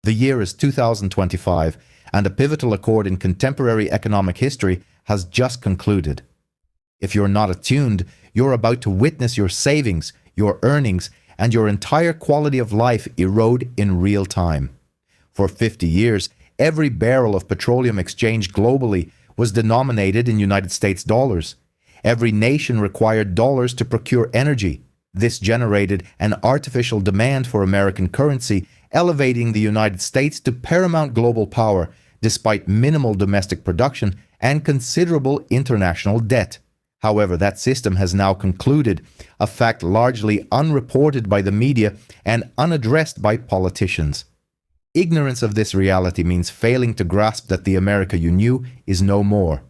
The year is 2025, and a pivotal accord in contemporary economic history has just concluded. If you're not attuned, you're about to witness your savings, your earnings, and your entire quality of life erode in real time. For 50 years, every barrel of petroleum exchanged globally was denominated in United States dollars. Every nation required dollars to procure energy. This generated an artificial demand for American currency, elevating the United States to paramount global power despite minimal domestic production and considerable international debt. However, that system has now concluded, a fact largely unreported by the media and unaddressed by politicians. Ignorance of this reality means failing to grasp that the America you knew is no more.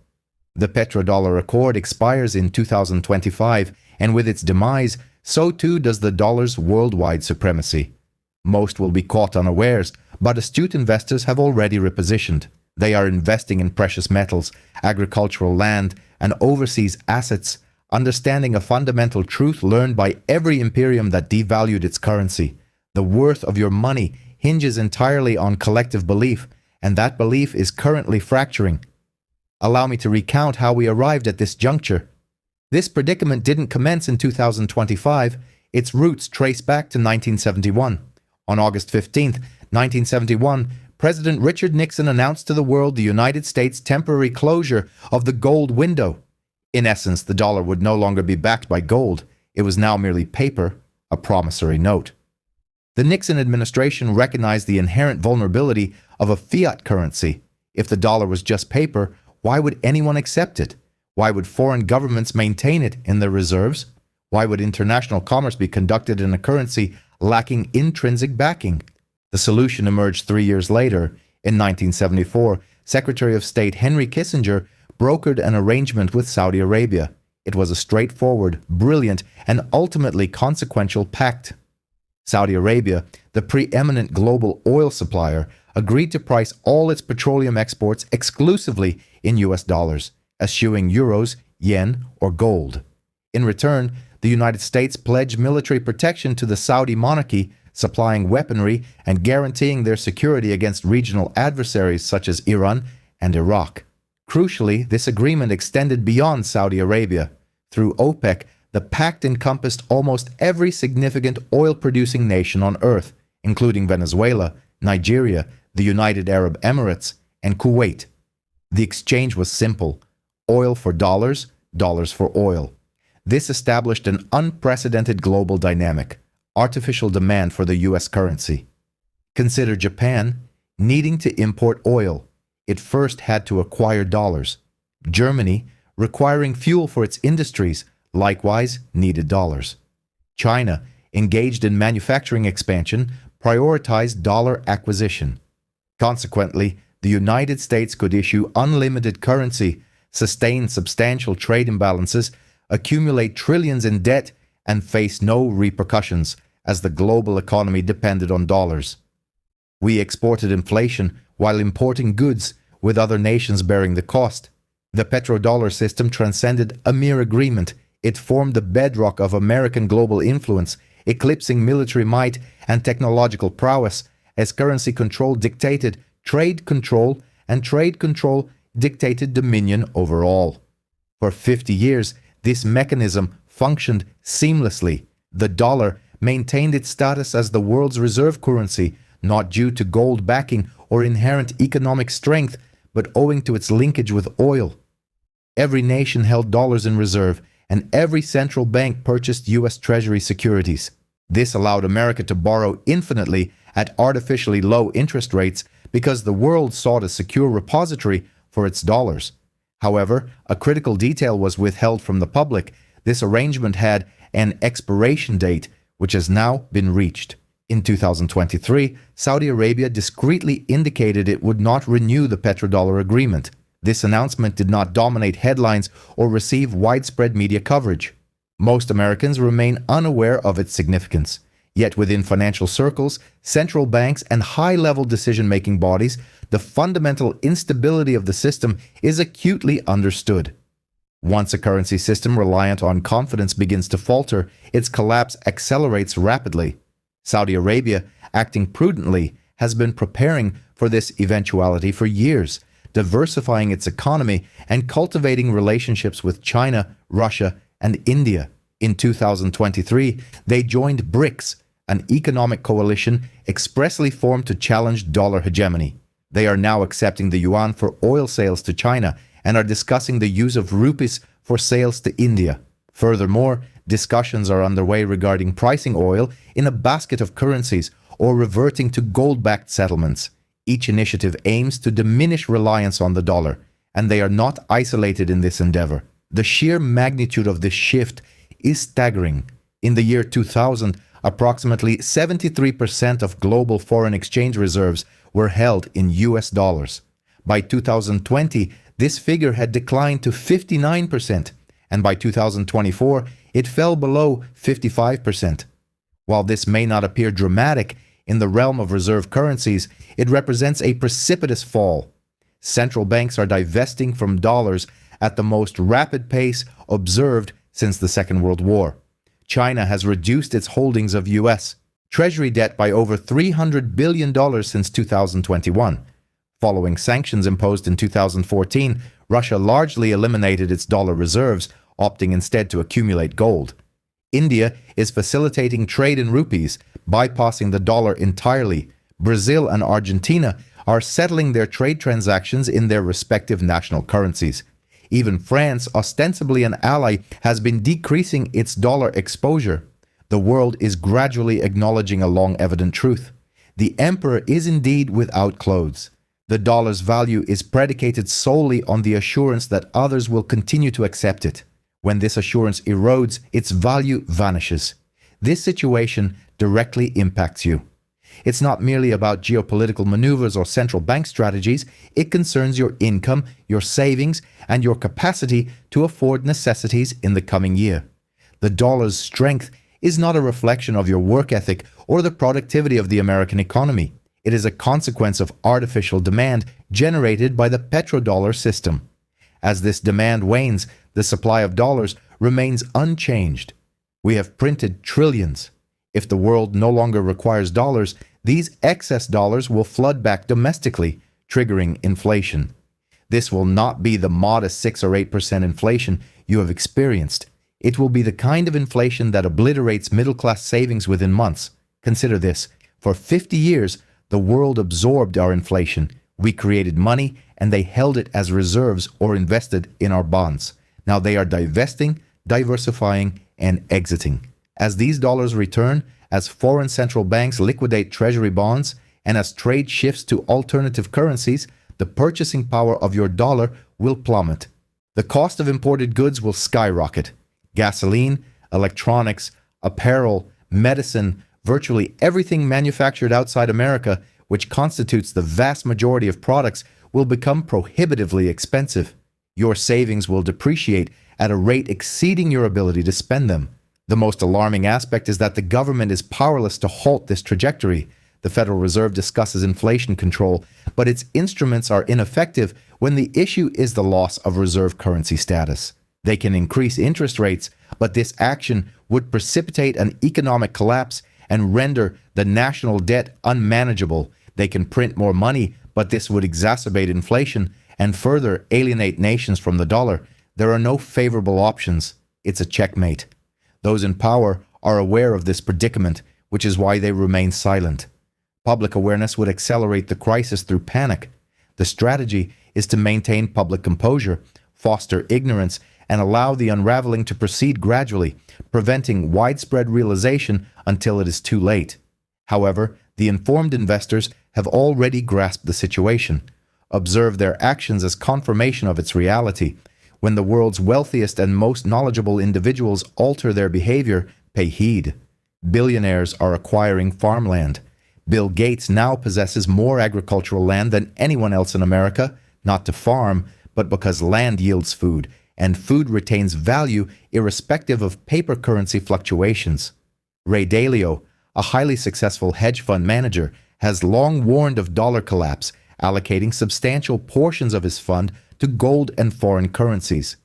The Petrodollar Accord expires in 2025, and with its demise, so too does the dollar's worldwide supremacy. Most will be caught unawares, but astute investors have already repositioned. They are investing in precious metals, agricultural land, and overseas assets, understanding a fundamental truth learned by every imperium that devalued its currency. The worth of your money hinges entirely on collective belief, and that belief is currently fracturing. Allow me to recount how we arrived at this juncture. This predicament didn't commence in 2025. Its roots trace back to 1971. On August 15, 1971, President Richard Nixon announced to the world the United States' temporary closure of the gold window. In essence, the dollar would no longer be backed by gold. It was now merely paper, a promissory note. The Nixon administration recognized the inherent vulnerability of a fiat currency. If the dollar was just paper, why would anyone accept it? Why would foreign governments maintain it in their reserves? Why would international commerce be conducted in a currency lacking intrinsic backing? The solution emerged 3 years later. In 1974, Secretary of State Henry Kissinger brokered an arrangement with Saudi Arabia. It was a straightforward, brilliant, and ultimately consequential pact. Saudi Arabia, the preeminent global oil supplier, agreed to price all its petroleum exports exclusively in US dollars, eschewing euros, yen, or gold. In return, the United States pledged military protection to the Saudi monarchy, supplying weaponry and guaranteeing their security against regional adversaries such as Iran and Iraq. Crucially, this agreement extended beyond Saudi Arabia. Through OPEC, the pact encompassed almost every significant oil-producing nation on Earth, including Venezuela, Nigeria, the United Arab Emirates, and Kuwait. The exchange was simple: oil for dollars, dollars for oil. This established an unprecedented global dynamic: artificial demand for the US currency. Consider Japan needing to import oil. It first had to acquire dollars. Germany, requiring fuel for its industries, likewise needed dollars. China, engaged in manufacturing expansion, prioritized dollar acquisition. Consequently, the United States could issue unlimited currency, sustain substantial trade imbalances, accumulate trillions in debt, and face no repercussions, as the global economy depended on dollars. We exported inflation while importing goods, with other nations bearing the cost. The petrodollar system transcended a mere agreement. It formed the bedrock of American global influence, eclipsing military might and technological prowess, as currency control dictated trade control, and trade control dictated dominion over all. For 50 years, this mechanism functioned seamlessly. The dollar maintained its status as the world's reserve currency, not due to gold backing or inherent economic strength, but owing to its linkage with oil. Every nation held dollars in reserve, and every central bank purchased U.S. Treasury securities. This allowed America to borrow infinitely at artificially low interest rates because the world sought a secure repository for its dollars. However, a critical detail was withheld from the public. This arrangement had an expiration date, which has now been reached. In 2023, Saudi Arabia discreetly indicated it would not renew the petrodollar agreement. This announcement did not dominate headlines or receive widespread media coverage. Most Americans remain unaware of its significance. Yet within financial circles, central banks, and high-level decision-making bodies, the fundamental instability of the system is acutely understood. Once a currency system reliant on confidence begins to falter, its collapse accelerates rapidly. Saudi Arabia, acting prudently, has been preparing for this eventuality for years, diversifying its economy and cultivating relationships with China, Russia, and India. In 2023, they joined BRICS, an economic coalition expressly formed to challenge dollar hegemony. They are now accepting the yuan for oil sales to China and are discussing the use of rupees for sales to India. Furthermore, discussions are underway regarding pricing oil in a basket of currencies or reverting to gold-backed settlements. Each initiative aims to diminish reliance on the dollar, and they are not isolated in this endeavor. The sheer magnitude of this shift is staggering. In the year 2000, approximately 73% of global foreign exchange reserves were held in US dollars. By 2020, this figure had declined to 59%, and by 2024, it fell below 55%. While this may not appear dramatic in the realm of reserve currencies, it represents a precipitous fall. Central banks are divesting from dollars at the most rapid pace observed since the Second World War. China has reduced its holdings of U.S. Treasury debt by over $300 billion since 2021. Following sanctions imposed in 2014, Russia largely eliminated its dollar reserves, opting instead to accumulate gold. India is facilitating trade in rupees, bypassing the dollar entirely. Brazil and Argentina are settling their trade transactions in their respective national currencies. Even France, ostensibly an ally, has been decreasing its dollar exposure. The world is gradually acknowledging a long evident truth. The emperor is indeed without clothes. The dollar's value is predicated solely on the assurance that others will continue to accept it. When this assurance erodes, its value vanishes. This situation directly impacts you. It's not merely about geopolitical maneuvers or central bank strategies. It concerns your income, your savings, and your capacity to afford necessities in the coming year. The dollar's strength is not a reflection of your work ethic or the productivity of the American economy. It is a consequence of artificial demand generated by the petrodollar system. As this demand wanes, the supply of dollars remains unchanged. We have printed trillions. If the world no longer requires dollars, these excess dollars will flood back domestically, triggering inflation. This will not be the modest 6 or 8% inflation you have experienced. It will be the kind of inflation that obliterates middle-class savings within months. Consider this. For 50 years, the world absorbed our inflation. We created money, and they held it as reserves or invested in our bonds. Now they are divesting, diversifying, and exiting. As these dollars return, as foreign central banks liquidate treasury bonds, and as trade shifts to alternative currencies, the purchasing power of your dollar will plummet. The cost of imported goods will skyrocket. Gasoline, electronics, apparel, medicine, virtually everything manufactured outside America, which constitutes the vast majority of products, will become prohibitively expensive. Your savings will depreciate at a rate exceeding your ability to spend them. The most alarming aspect is that the government is powerless to halt this trajectory. The Federal Reserve discusses inflation control, but its instruments are ineffective when the issue is the loss of reserve currency status. They can increase interest rates, but this action would precipitate an economic collapse and render the national debt unmanageable. They can print more money, but this would exacerbate inflation and further alienate nations from the dollar. There are no favorable options. It's a checkmate. Those in power are aware of this predicament, which is why they remain silent. Public awareness would accelerate the crisis through panic. The strategy is to maintain public composure, foster ignorance, and allow the unraveling to proceed gradually, preventing widespread realization until it is too late. However, the informed investors have already grasped the situation. Observe their actions as confirmation of its reality. When the world's wealthiest and most knowledgeable individuals alter their behavior, pay heed. Billionaires are acquiring farmland. Bill Gates now possesses more agricultural land than anyone else in America, not to farm, but because land yields food, and food retains value irrespective of paper currency fluctuations. Ray Dalio, a highly successful hedge fund manager, has long warned of dollar collapse, allocating substantial portions of his fund to gold and foreign currencies.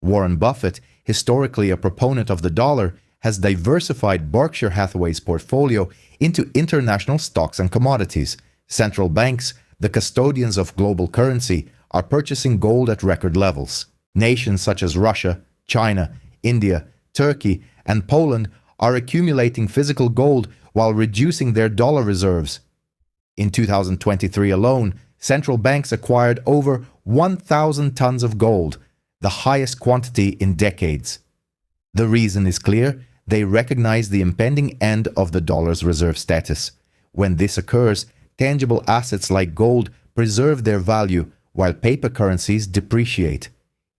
Warren Buffett, historically a proponent of the dollar, has diversified Berkshire Hathaway's portfolio into international stocks and commodities. Central banks, the custodians of global currency, are purchasing gold at record levels. Nations such as Russia, China, India, Turkey, and Poland are accumulating physical gold while reducing their dollar reserves. In 2023 alone, central banks acquired over 1,000 tons of gold, the highest quantity in decades. The reason is clear: they recognize the impending end of the dollar's reserve status. When this occurs, tangible assets like gold preserve their value while paper currencies depreciate.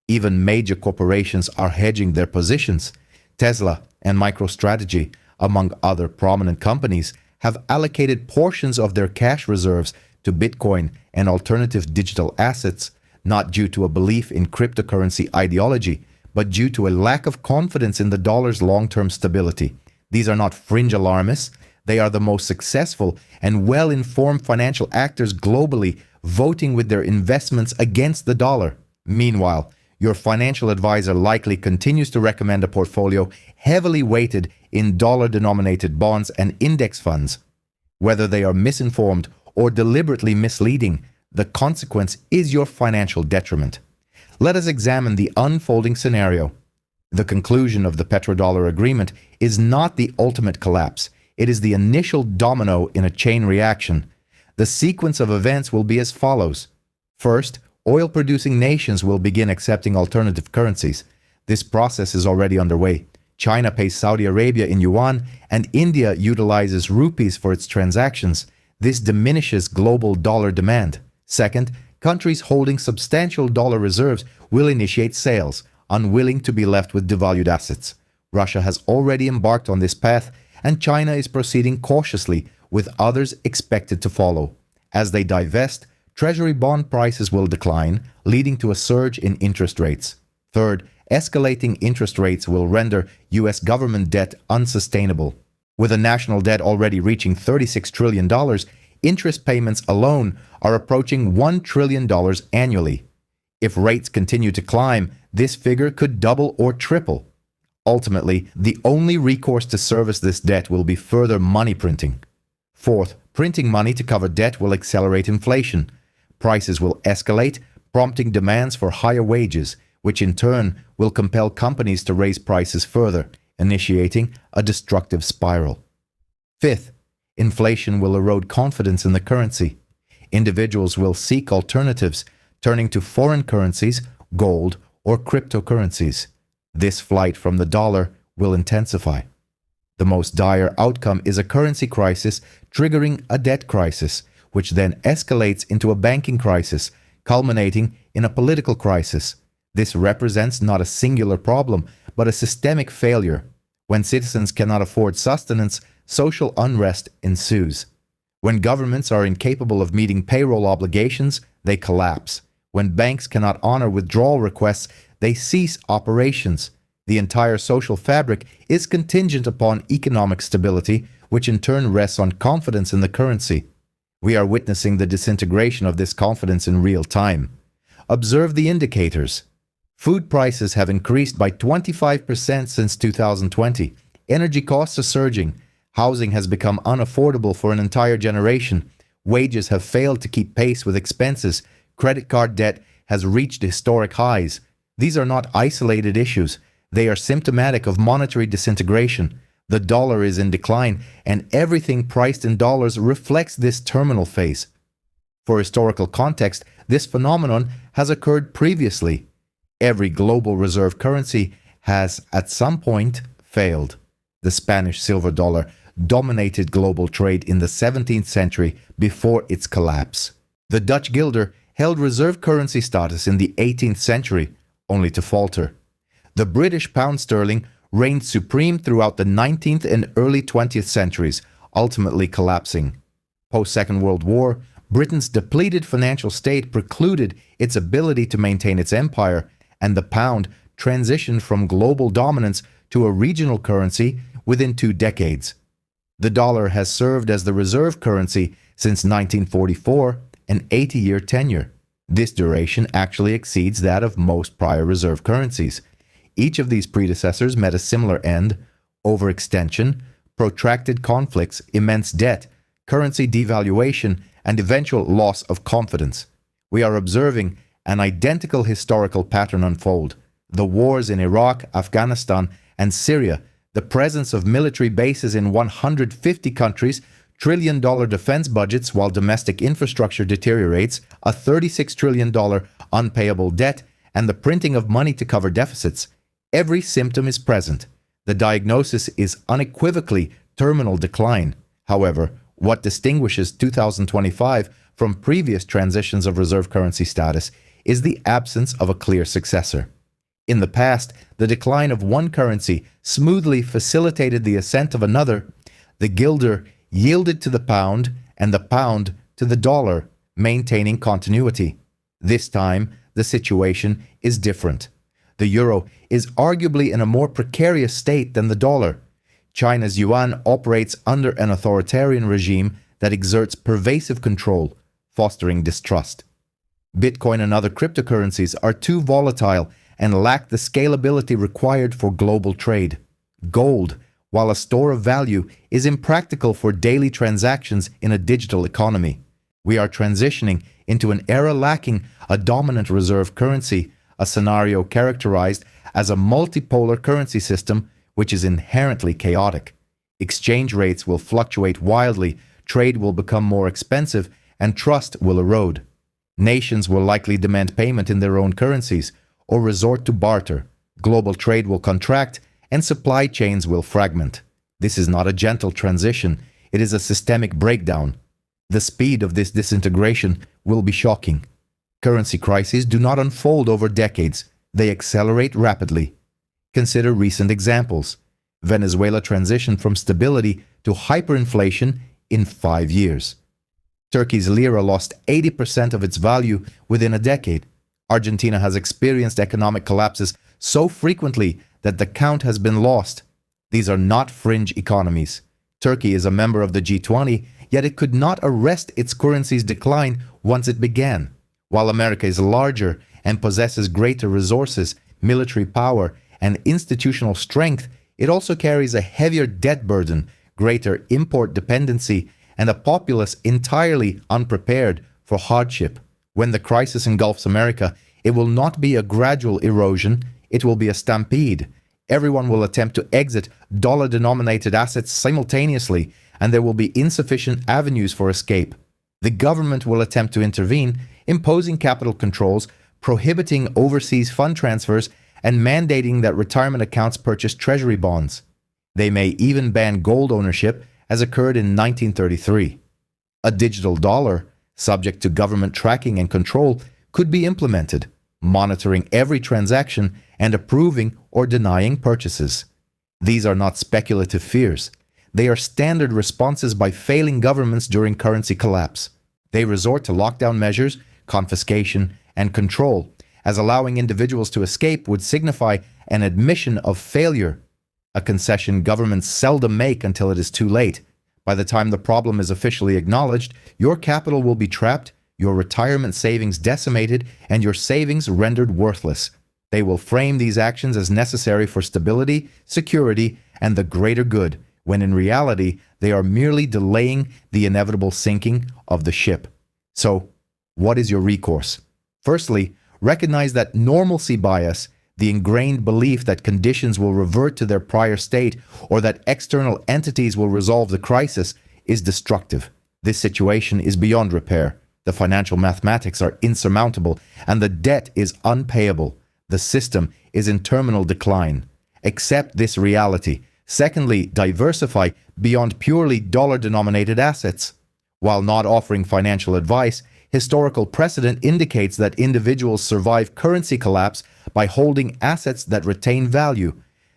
Even major corporations are hedging their positions. Tesla and MicroStrategy, among other prominent companies, have allocated portions of their cash reserves to Bitcoin and alternative digital assets, not due to a belief in cryptocurrency ideology, but due to a lack of confidence in the dollar's long-term stability. These are not fringe alarmists. They are the most successful and well-informed financial actors globally, voting with their investments against the dollar. Meanwhile, your financial advisor likely continues to recommend a portfolio heavily weighted in dollar-denominated bonds and index funds. Whether they are misinformed or deliberately misleading, the consequence is your financial detriment. Let us examine the unfolding scenario. The conclusion of the Petrodollar agreement is not the ultimate collapse. It is the initial domino in a chain reaction. The sequence of events will be as follows. First, oil-producing nations will begin accepting alternative currencies. This process is already underway. China pays Saudi Arabia in yuan, and India utilizes rupees for its transactions. This diminishes global dollar demand. Second, countries holding substantial dollar reserves will initiate sales, unwilling to be left with devalued assets. Russia has already embarked on this path, and China is proceeding cautiously, with others expected to follow. As they divest, Treasury bond prices will decline, leading to a surge in interest rates. Third, escalating interest rates will render U.S. government debt unsustainable. With a national debt already reaching $36 trillion, interest payments alone are approaching $1 trillion annually. If rates continue to climb, this figure could double or triple. Ultimately, the only recourse to service this debt will be further money printing. Fourth, printing money to cover debt will accelerate inflation. Prices will escalate, prompting demands for higher wages, which in turn will compel companies to raise prices further, initiating a destructive spiral. Fifth, inflation will erode confidence in the currency. Individuals will seek alternatives, turning to foreign currencies, gold, or cryptocurrencies. This flight from the dollar will intensify. The most dire outcome is a currency crisis triggering a debt crisis, which then escalates into a banking crisis, culminating in a political crisis. This represents not a singular problem, but a systemic failure. When citizens cannot afford sustenance, social unrest ensues. When governments are incapable of meeting payroll obligations, they collapse. When banks cannot honor withdrawal requests, they cease operations. The entire social fabric is contingent upon economic stability, which in turn rests on confidence in the currency. We are witnessing the disintegration of this confidence in real time. Observe the indicators. Food prices have increased by 25% since 2020. Energy costs are surging. Housing has become unaffordable for an entire generation. Wages have failed to keep pace with expenses. Credit card debt has reached historic highs. These are not isolated issues. They are symptomatic of monetary disintegration. The dollar is in decline, and everything priced in dollars reflects this terminal phase. For historical context, this phenomenon has occurred previously. Every global reserve currency has, at some point, failed. The Spanish silver dollar dominated global trade in the 17th century before its collapse. The Dutch guilder held reserve currency status in the 18th century, only to falter. The British pound sterling reigned supreme throughout the 19th and early 20th centuries, ultimately collapsing. Post-Second World War, Britain's depleted financial state precluded its ability to maintain its empire, and the pound transitioned from global dominance to a regional currency within 2 decades. The dollar has served as the reserve currency since 1944, an 80-year tenure. This duration actually exceeds that of most prior reserve currencies. Each of these predecessors met a similar end: overextension, protracted conflicts, immense debt, currency devaluation, and eventual loss of confidence. We are observing an identical historical pattern unfold. The wars in Iraq, Afghanistan, and Syria, the presence of military bases in 150 countries, trillion-dollar defense budgets while domestic infrastructure deteriorates, a $36 trillion unpayable debt, and the printing of money to cover deficits. Every symptom is present. The diagnosis is unequivocally terminal decline. However, what distinguishes 2025 from previous transitions of reserve currency status is the absence of a clear successor. In the past, the decline of one currency smoothly facilitated the ascent of another. The guilder yielded to the pound and the pound to the dollar, maintaining continuity. This time, the situation is different. The euro is arguably in a more precarious state than the dollar. China's yuan operates under an authoritarian regime that exerts pervasive control, fostering distrust. Bitcoin and other cryptocurrencies are too volatile and lack the scalability required for global trade. Gold, while a store of value, is impractical for daily transactions in a digital economy. We are transitioning into an era lacking a dominant reserve currency, a scenario characterized as a multipolar currency system which is inherently chaotic. Exchange rates will fluctuate wildly, trade will become more expensive, and trust will erode. Nations will likely demand payment in their own currencies or resort to barter. Global trade will contract and supply chains will fragment. This is not a gentle transition, it is a systemic breakdown. The speed of this disintegration will be shocking. Currency crises do not unfold over decades, they accelerate rapidly. Consider recent examples. Venezuela transitioned from stability to hyperinflation in 5 years. Turkey's lira lost 80% of its value within a decade. Argentina has experienced economic collapses so frequently that the count has been lost. These are not fringe economies. Turkey is a member of the G20, yet it could not arrest its currency's decline once it began. While America is larger and possesses greater resources, military power, and institutional strength, it also carries a heavier debt burden, greater import dependency, and a populace entirely unprepared for hardship. When the crisis engulfs America, it will not be a gradual erosion, it will be a stampede. Everyone will attempt to exit dollar-denominated assets simultaneously, and there will be insufficient avenues for escape. The government will attempt to intervene, imposing capital controls, prohibiting overseas fund transfers, and mandating that retirement accounts purchase treasury bonds. They may even ban gold ownership, as occurred in 1933. A digital dollar, subject to government tracking and control, could be implemented, monitoring every transaction and approving or denying purchases. These are not speculative fears. They are standard responses by failing governments during currency collapse. They resort to lockdown measures, confiscation, and control, as allowing individuals to escape would signify an admission of failure, a concession governments seldom make until it is too late. By the time the problem is officially acknowledged, your capital will be trapped, your retirement savings decimated, and your savings rendered worthless. They will frame these actions as necessary for stability, security, and the greater good, when in reality, they are merely delaying the inevitable sinking of the ship. So, what is your recourse? Firstly, recognize that normalcy bias, the ingrained belief that conditions will revert to their prior state or that external entities will resolve the crisis, is destructive. This situation is beyond repair. The financial mathematics are insurmountable and the debt is unpayable. The system is in terminal decline. Accept this reality. Secondly, diversify beyond purely dollar-denominated assets. While not offering financial advice, historical precedent indicates that individuals survive currency collapse by holding assets that retain value.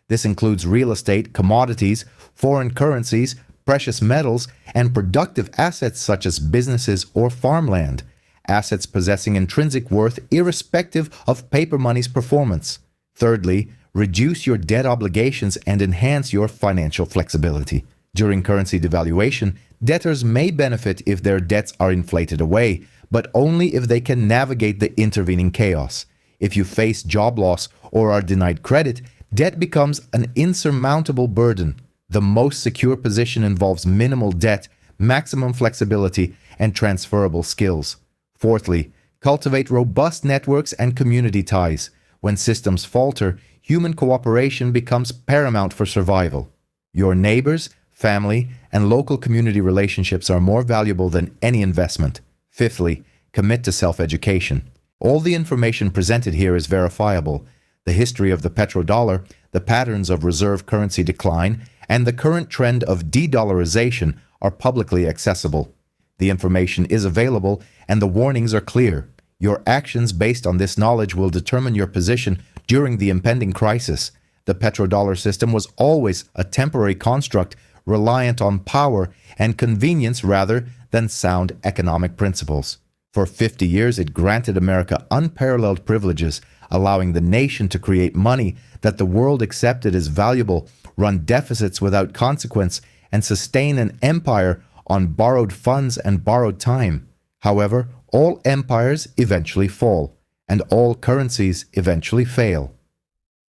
This includes real estate, commodities, foreign currencies, precious metals, and productive assets such as businesses or farmland. Assets possessing intrinsic worth irrespective of paper money's performance. Thirdly, reduce your debt obligations and enhance your financial flexibility. During currency devaluation, debtors may benefit if their debts are inflated away, but only if they can navigate the intervening chaos. If you face job loss or are denied credit, debt becomes an insurmountable burden. The most secure position involves minimal debt, maximum flexibility, and transferable skills. Fourthly, cultivate robust networks and community ties. When systems falter, human cooperation becomes paramount for survival. Your neighbors, family, and local community relationships are more valuable than any investment. Fifthly, commit to self-education. All the information presented here is verifiable. The history of the petrodollar, the patterns of reserve currency decline, and the current trend of de-dollarization are publicly accessible. The information is available and the warnings are clear. Your actions based on this knowledge will determine your position during the impending crisis. The petrodollar system was always a temporary construct reliant on power and convenience rather than sound economic principles. For 50 years, it granted America unparalleled privileges, allowing the nation to create money that the world accepted as valuable, run deficits without consequence, and sustain an empire on borrowed funds and borrowed time. However, all empires eventually fall, and all currencies eventually fail.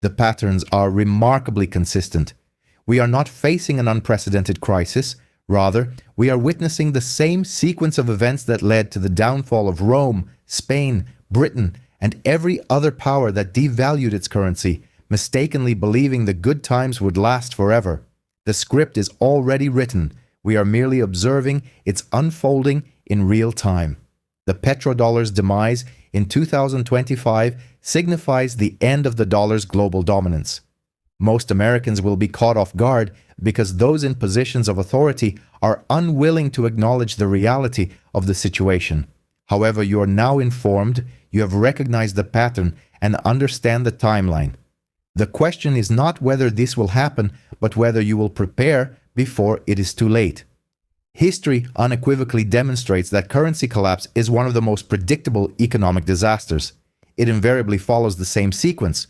The patterns are remarkably consistent. We are not facing an unprecedented crisis. Rather, we are witnessing the same sequence of events that led to the downfall of Rome, Spain, Britain, and every other power that devalued its currency, mistakenly believing the good times would last forever. The script is already written. We are merely observing its unfolding in real time. The petrodollar's demise in 2025 signifies the end of the dollar's global dominance. Most Americans will be caught off guard because those in positions of authority are unwilling to acknowledge the reality of the situation. However, you are now informed, you have recognized the pattern, and understand the timeline. The question is not whether this will happen, but whether you will prepare before it is too late. History unequivocally demonstrates that currency collapse is one of the most predictable economic disasters. It invariably follows the same sequence: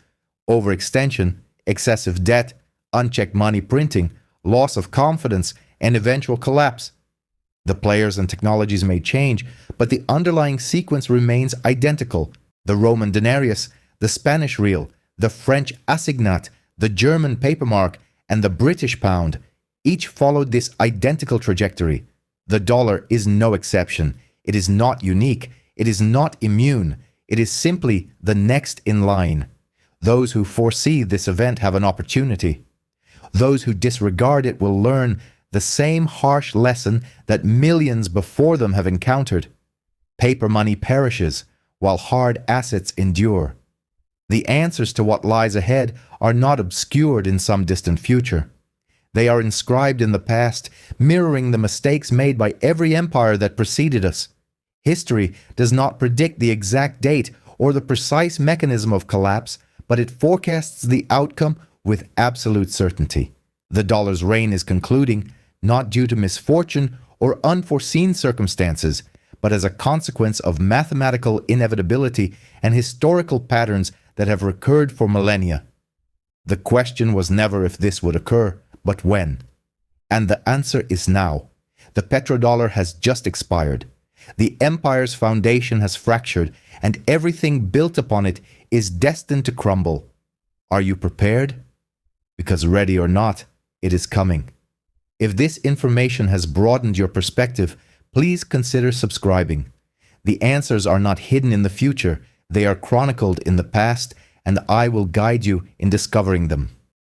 overextension, excessive debt, unchecked money printing, loss of confidence, and eventual collapse. The players and technologies may change, but the underlying sequence remains identical. The Roman denarius, the Spanish real, the French assignat, the German papermark, and the British pound each followed this identical trajectory. The dollar is no exception. It is not unique. It is not immune. It is simply the next in line. Those who foresee this event have an opportunity. Those who disregard it will learn the same harsh lesson that millions before them have encountered. Paper money perishes, while hard assets endure. The answers to what lies ahead are not obscured in some distant future. They are inscribed in the past, mirroring the mistakes made by every empire that preceded us. History does not predict the exact date or the precise mechanism of collapse, but it forecasts the outcome with absolute certainty. The dollar's reign is concluding, not due to misfortune or unforeseen circumstances, but as a consequence of mathematical inevitability and historical patterns that have recurred for millennia. The question was never if this would occur, but when. And the answer is now. The petrodollar has just expired. The empire's foundation has fractured, and everything built upon it is destined to crumble. Are you prepared? Because ready or not, it is coming. If this information has broadened your perspective, please consider subscribing. The answers are not hidden in the future, they are chronicled in the past, and I will guide you in discovering them.